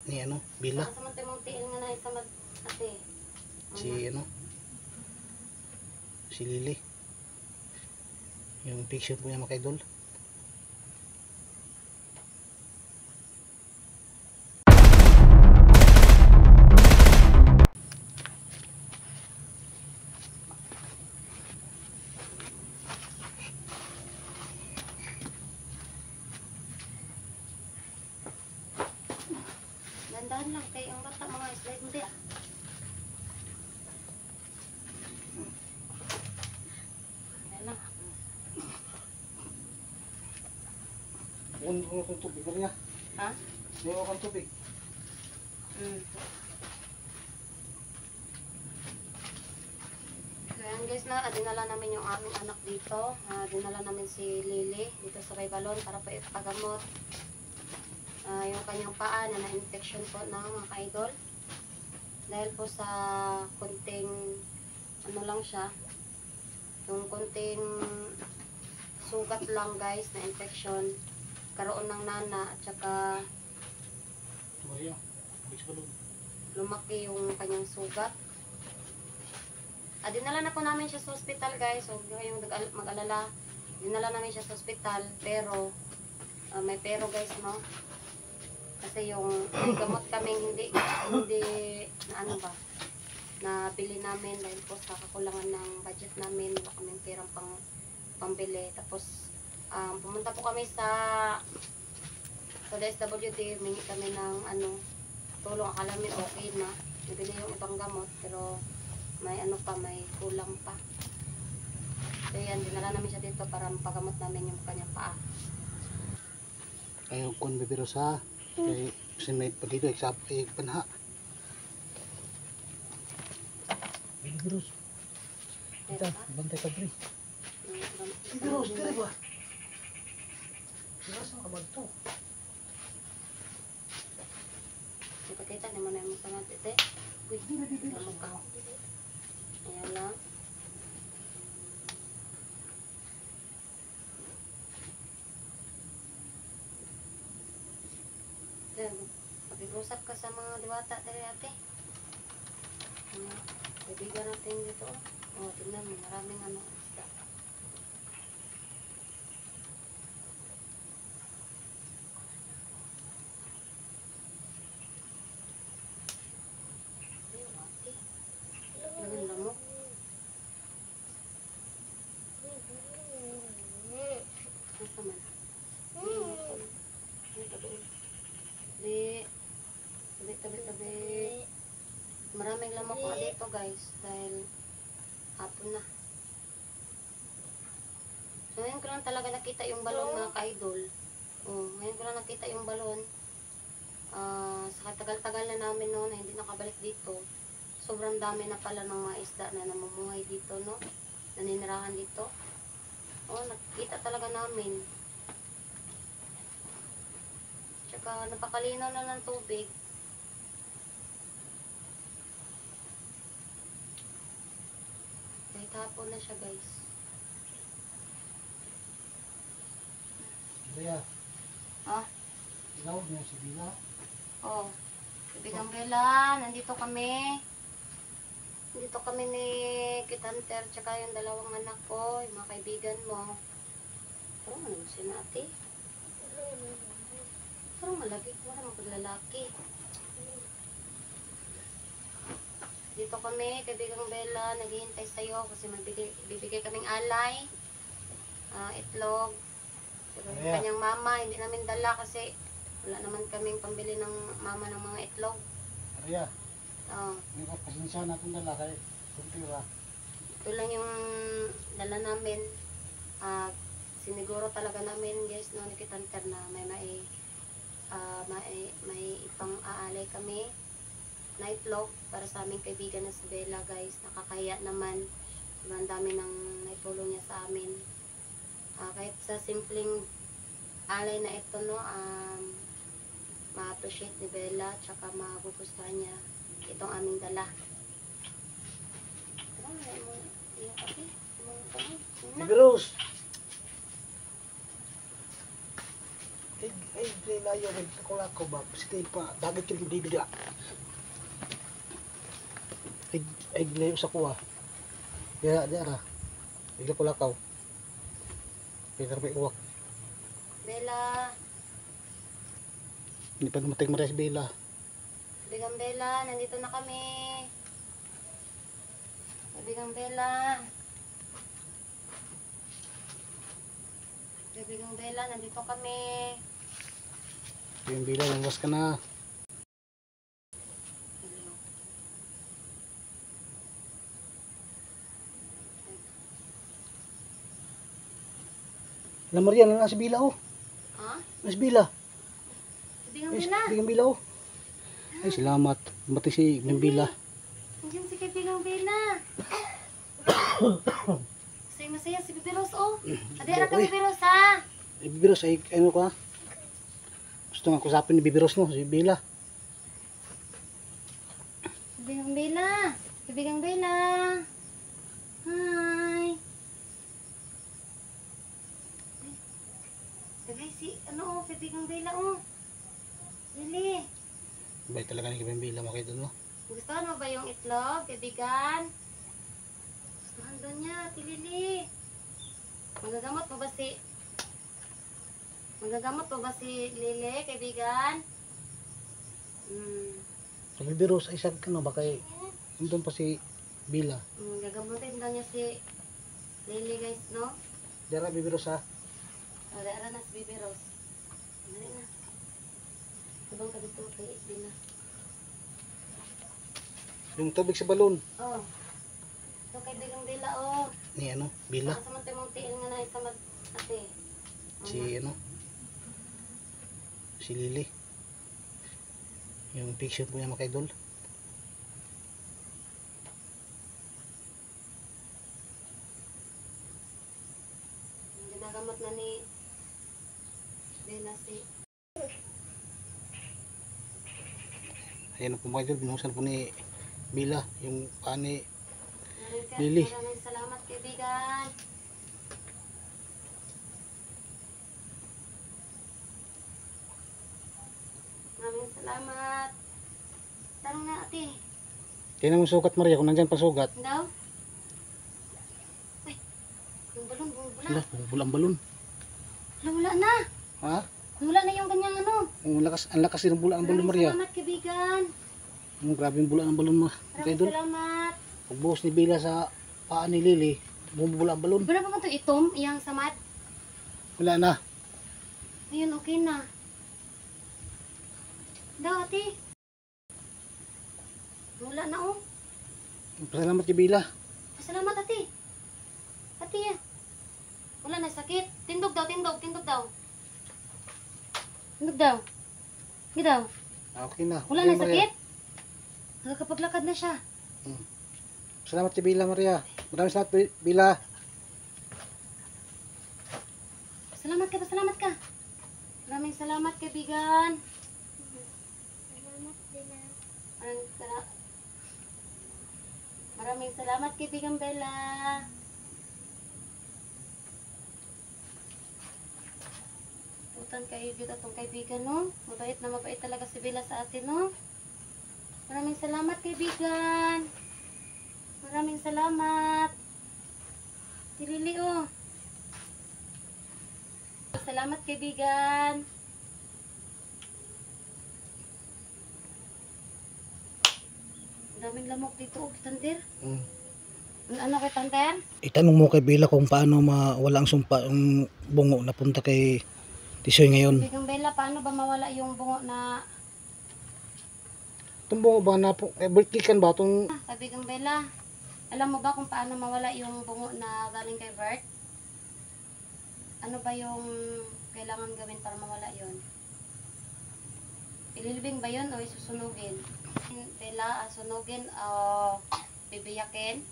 ni ano, Bila. Sa man tayo mong tiil nga na isa ate. Si ano, si Lily. Yung picture po niya mga idol. Dandahan lang kay ang bata mga slide mo diya. Yan lang. Ano kung tubig niya? Ha? Ano kung tubig? Ayan guys na, dinala namin yung aming anak dito. Dinala namin si Lily dito sa Baybalon para po ipagamot. Yung kanyang paa na na-infection po na mga ka-idol. Dahil po sa konting, ano lang siya, yung konting sugat lang guys na infection. Karoon ng nana at saka lumaki yung kanyang sugat. Dinala na po namin siya sa hospital guys. So yung mag-alala, dinala namin siya sa hospital. Pero, may pero guys no. Kasi yung gamot kaming hindi na ano ba, na bili namin dahil po sa kakulangan ng budget namin, wala kaming perang pambili. Tapos pumunta po kami sa DSWD, humingi kami ng ano, tulong. Akala namin okay na, nabili yung ibang gamot, pero may ano pa, may kulang pa. So yan, dinala namin siya dito para mapagamot namin yung kanyang paa. Ayaw kung bibiro sa kasi may pa dito panha. Bibiros. Ito, bantay ka bri. Bibiros, dire ba? Bibiros ang kabag to. Ipakita naman na yung mga tete. Uy, gamot ka. Ayan lang. Pag-usap ka sa mga diwata tali ate. Kaibigan natin dito. Tingnan mo, maraming ano. Isda. Ayun ate. Lagyan lamok. Nasa man? Tabi. Maraming lamok nga dito guys dahil hapon na. So ngayon ko lang talaga nakita yung balon mga ka-idol. Ngayon ko lang nakita yung balon. Sa tagal-tagal na namin noon na hindi nakabalik dito. Sobrang dami na pala ng mga isda na namumuhay dito, no? Naninirahan dito. Nakikita talaga namin. Tsaka napakalinaw na ng tubig. Kahit hapon na siya guys. Kaya, Ha? ilaw niya si Bila. Kaibigang Bella, nandito kami. Nandito kami ni Kitanter, tsaka yung dalawang anak ko, yung mga kaibigan mo. Parang ano si ate? Parang malaki, wala mga paglalaki. Dito kami, kaibigang Bella, naghihintay sa'yo kasi bibigay kaming alay, itlog. Pero yung kanyang mama, hindi namin dala kasi wala naman kaming pambili ng mama ng mga itlog. Arya, may pasensya natin dala kay kumpira. Ito lang yung dala namin. Siniguro talaga namin guys, no, Kitanter na may ipang aalay kami na itlog para sa aming kaibigan na si Bella guys. Nakakaya naman. Sobrang dami ng naitulong niya sa amin. Kahit sa simpleng alay na ito, no, ma-appreciate ni Bella tsaka magugustuhan niya itong aming dala. Bibiros! Ay, nilayo rin. Lako ba? Sige pa. Dagat yung bibigla. Ay, nilayo sa kuha. Dira. Bigla ko lakaw. Peter may uwak. Bella. Hindi pa dumating Maria si Bella. Bigang Bella, nandito na kami. Bigang Bella. Bigang Bella, nandito kami. Yung Bella, langwas ka na. Alam Maria, nasa Bella oh. Ha? Nasa Bella. Bigang Ay, Bella. Bigang Bella oh. Ay, salamat. Dumating si Bella. Nandiyan si Bigang Bella. Masaya si Bibiros oh. Adira ka Bibiros ha. Bibiros ay ano ka? Gusto nga kusapin ni Bibiros no, si Bella. Bigang Bella. Bigang Bella. Hi. Tagay si ano oh, Bigang Bella oh. Lili. Bay talaga ni Bella makita no. Gustuhan mo ba yung itlog, kaibigan? Gustuhan doon niya, Lili. Magagamot mo ba si Lili, kaibigan? Sa Bibiros ay sabi ka no, baka nandun pa si Bella. Gagamutin daw niya si Lili guys, no? Dara Bibiros ha. O, dara na si Bibi Rose. Dali na. Sabang ka dito kay Bella. Yung tubig sa balon. Oh. Ito kay Bigang Bella, oh. Ni ano, Bella. Sa man mong tiin nga na isa ate. Si ano. Si Lily. Yung picture po niya mga idol. Ginagamot na ni Bella si Ayan po mga idol, binuhusan po ni Bella yung pani Lily. Maraming salamat kaibigan. Maraming salamat. Tanong na ate. Tingnan mo sugat Maria kung nandyan pa sugat. Daw? Ay, yung balon, bumubula. Wala, bumubula ang balon. Wala na. Ha? Wala na yung ganyang ano. Ang lakas ng bula ang balon Maria. Salamat kaibigan. Grabe yung bula ng balon mga Maraming idol. salamat. Pagbuhos ni Bella sa paa ni Lily, bumubula ang balon. Wala pa man ito itom, iyang samat. Wala na. Ayun, okay na. Daw ate. Wala na oh. Pasalamat kay Bella. Salamat ate. Ate ya. Wala na sakit. Tindog daw. Tindog daw. Hindi daw. Okay na. Wala Okay, na Maria. sakit. Nakakapaglakad na siya. Salamat kay Bella Maria. Maraming salamat Bella. Salamat ka. Maraming salamat kaibigan. Maraming salamat kaibigan Bella. Putan kaibigan atong kaibigan no. Mabait talaga si Bella sa atin no. Maraming salamat kaibigan. Maraming salamat. Si Lily oh. Salamat kaibigan. Daming lamok dito, oh, Tanter. Ano kay Tanter? Itanong mo kay Bella kung paano mawala ang sumpa ang bungo na punta kay Tisoy ngayon. Bigang Bella, paano ba mawala yung bungo na... Itong bungo ba na po, birthday ba itong... Bigang Bella, alam mo ba kung paano mawala yung bungo na galing kay Bert? Ano ba yung kailangan gawin para mawala yun? Ililibing ba yun o isusunugin? Bella, sunugin o bibiyakin?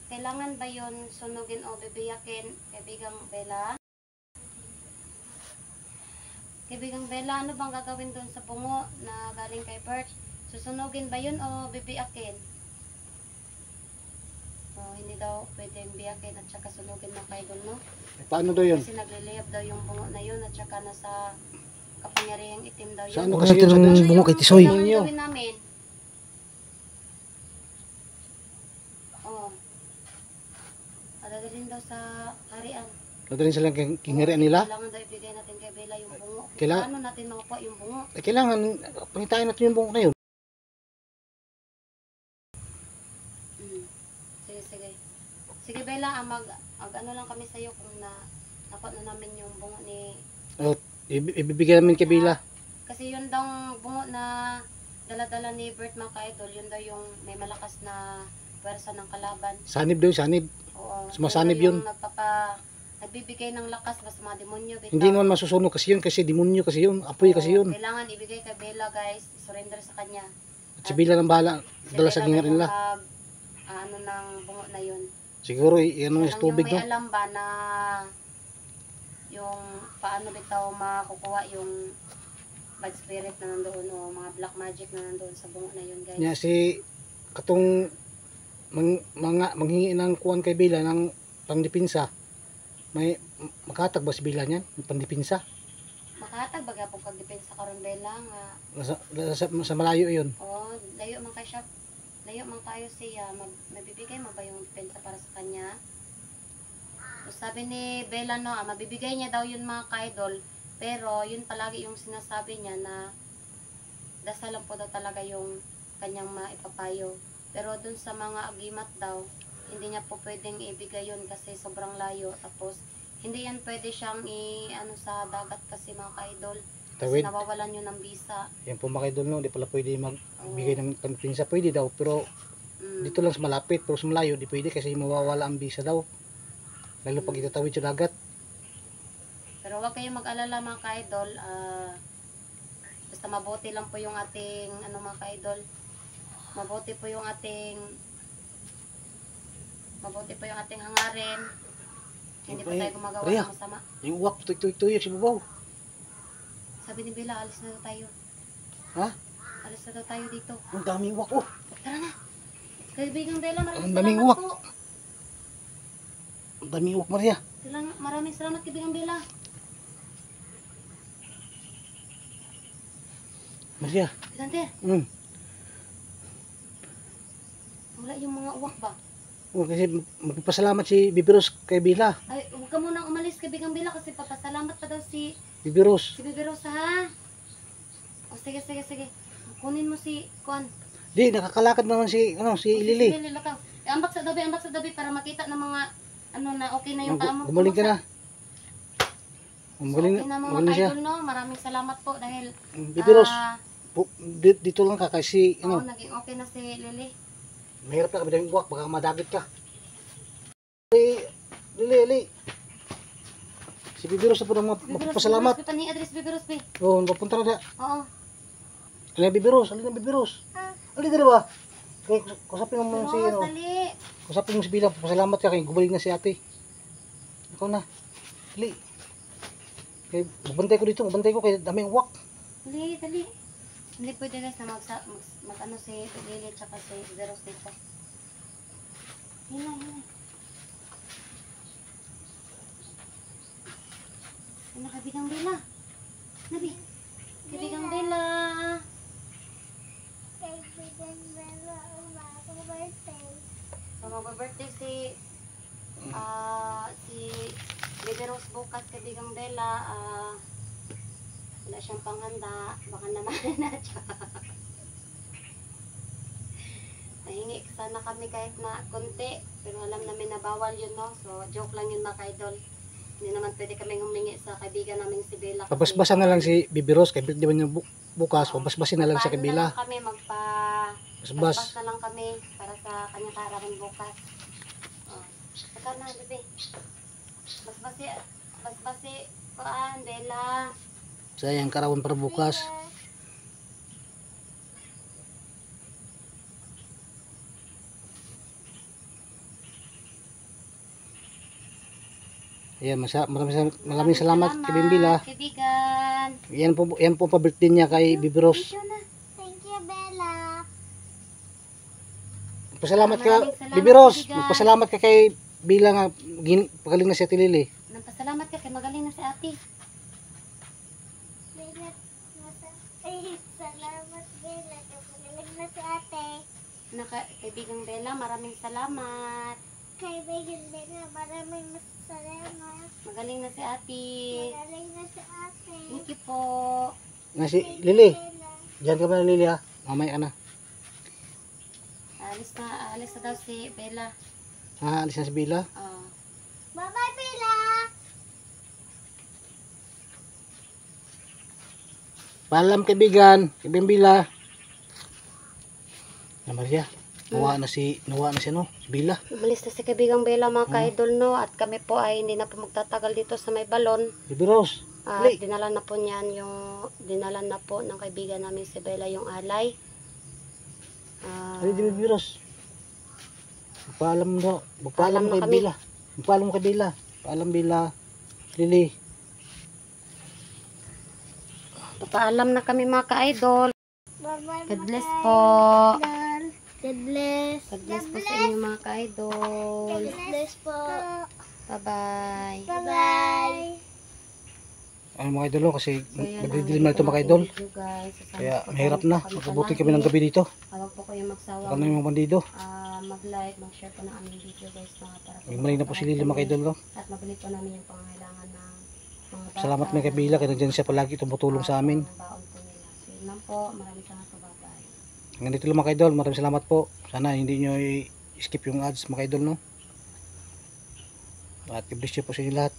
Kailangan ba yun sunugin o bibiyakin, kaibigang Bella? Kaibigang Bella, ano bang gagawin doon sa bungo na galing kay Bert? Susunugin ba yun o bibiyakin? Hindi daw pwedeng biyakin at saka sunugin ng kaidol, no? Paano daw yun? Kasi nagliliyab daw yung bungo na yun at saka nasa kapangyarihang itim daw yun. Sa ano Huwag kasi natin yun? ng bungo kay Tisoy. Kailangan Ninyo. gawin namin. Oo. Adadalhin daw sa harian. Dadalhin sila ng kingharian nila. Kailangan daw ibigay natin kay Bella yung bungo. Kailangan- Paano natin makukuha yung bungo? Kailangan, pangitain natin yung buong na yun. Sige, sige. Sige, Bella, ano lang kami sa'yo kung dapat na namin yung bungo ni... Ibibigay namin kay Bila. Kasi yun daw bungo na dala-dala ni Bert, mga ka-idol, yun daw yung may malakas na pwersa ng kalaban. Sanib daw, sanib. Oo. Sumasanib Yun yun. daw yung nagbibigay ng lakas basta mga demonyo. Bitaw. Hindi naman masusunog kasi yun, kasi demonyo kasi yun, apoy kasi Oo, yun. Kailangan ibigay kay Bella, guys. Surrender sa kanya. At si Bila ng bahala, dala sa Bella kingharian nila. ano ng bungo na yun. Siguro, ano yung Ang tubig yung may no? alam ba na yung paano bitaw makukuha yung bad spirit na nandoon o mga black magic na nandoon sa bungo na yun, guys. Nya si katong manghingi ng kuwan kay Bila ng pandipinsa. May makatag ba si Bila niyan? Ng pandipinsa? Makahatag baga po pagdepensa karon, Bella nga Sa malayo yun. layo man kay siya, layo man kayo siya, mabibigay mo ba yung depensa para sa kanya? So, sabi ni Bella, no, mabibigay niya daw yun, mga ka-idol, pero yun palagi yung sinasabi niya na dasal lang po daw talaga yung kanyang maipapayo. Pero dun sa mga agimat daw, hindi niya po pwedeng ibigay yun kasi sobrang layo. Tapos, hindi yan pwede siyang ano sa dagat kasi, mga ka-idol. Kasi Tawid. nawawalan yun ng bisa. Yan po mga idol no, di pala pwede magbigay ng pandipinsa. Pwede daw, pero dito lang sa malapit. Pero sa malayo, di pwede kasi mawawala ang bisa daw. Lalo pag itatawid sa dagat. Pero huwag kayong mag-alala, mga ka-idol. Basta mabuti lang po yung ating, mga ka-idol. Mabuti po yung ating hangarin. Hindi po tayo gumagawa Rhea, ng masama. Yung uwak, tuyok si Bubaw. Sabi ni Bella, alis na daw tayo. Ha? Alis na daw tayo dito. Ang daming uwak oh. Tara na. Kaibigang Bella, Ang maraming daming salamat uwak. po. Ang daming uwak, Maria. Maraming salamat, kaibigang Bella. Maria. Lanter, wala yung mga uwak ba? Kasi magpapasalamat si Bibiros kay Bila. Ay, huwag ka munang umalis, kaibigang Bella, kasi papasalamat pa daw si Bibiros. Bebe Rosa, ha? O, sige. Kunin mo si Kuan. Di, nakakalakad naman si Lili. Lili, lakaw. Ambak sa dabi para makita ng mga, na okay na yung tama. Gumaling ka na. Okay na, mga Magaling siya. idol, no? Maraming salamat po dahil, Bibiros, dito lang ka kasi, naging okay na si Lili. mahirap na kami daming uwak, baka madagit ka. Lili. Si Bibiros na po nang magpapasalamat. Bebe Rosa, ni address Bebe Rosa, be. Oo, napunta na. Oo. Alin na Bibiros. Alin na ba? Kaya kusapin mo si, Pero, dali. kusapin mo si Bila, papasalamat ka, kaya gumaling na si ate. Ikaw na. Dali. Kaya magbantay ko, kaya daming uwak. Dali. Hindi pwede, guys, na mag si Lili tsaka si Bebe Rosa dito. Hinay. Kaibigang Bella. Nabi. Kaibigang Bella. So, mag-birthday si Bebe Rose bukas, kaibigang Bella. Wala siyang panghanda. Baka naman na siya. Nahingi sana kami kahit na konti. Pero alam namin na bawal yun, no? So, joke lang yun, mga ka-idol. Hindi naman pwede kaming humingi sa kaibigan namin si Bella. Papasbasan na lang si Bibiros, kaya di ba niya bukas, papasbasin na lang sa Bila. Kami Basbas. na lang kami para sa kanyang kaarawan bukas. Saka na, bebe. Basbasi, paan, Bella. Sayang karawan para bukas. Ayan, maraming salamat kay Bimbila. Kaibigan. Yan po pa-birthday niya kay Bibiros. Thank you, Bella. Pasalamat ka, Maraming salamat, Bibi Rose. kaibigan. Magpasalamat ka kay Bila nga pagaling na si Ate Lily. Nagpasalamat ka kay magaling na si ate. Salamat, Bella. Kapagaling na si ate. Kaibigang Bella, maraming salamat. Kaibigan Bella, maraming salamat. Magaling na si ate. Magaling na si ate. Thank you po. Nga si Lily. Bella. Diyan ka ba na Lily ha? Mamaya ka na. Alis na daw si Bella. Ha, alis na si Bila. Bye-bye, Bella. Paalam kaibigan. Kaibigan Bila. Na Maria. Nawa na si ano? Si Bila. Umalis na si kaibigang Bella mga ka-idol no. At kami po ay hindi na po magtatagal dito sa may balon. Bibi Rose. Dali. Dinala na po ng kaibigan namin si Bella yung alay. Dali di Bibi Rose. Magpaalam daw. Magpaalam Paalam na kay kami. Bila. Magpaalam kay Bila. Paalam Bila. Lily. Papaalam na kami mga ka-idol. Bye-bye, God bless mga po. idol. God bless. God bless po sa inyo mga ka-idol. God bless po. Bye-bye. Bye-bye. Ano mga idol kasi So, yan magdidilim ang na ito mga idol. video, guys. Sasama Kaya po mahirap tayo na. sa Magkabuti palagi. kami ng gabi dito. Huwag po kayong magsawa. Kami yung bandido. Mag-like, mag-share po ng aming video guys. Para Magmaling na po si Lily mga idol. No? At mabili po namin yung pangangailangan ng mga bata. Salamat mga kay Bila. Kaya nandiyan siya palagi tumutulong sa amin. Ang baon po nila. So yun lang po. Maraming salamat po. Bye-bye. Hanggang dito lang mga idol. Maraming salamat po. Sana hindi nyo i-skip yung ads mga idol. No? At i-bless nyo po sa inyo lahat.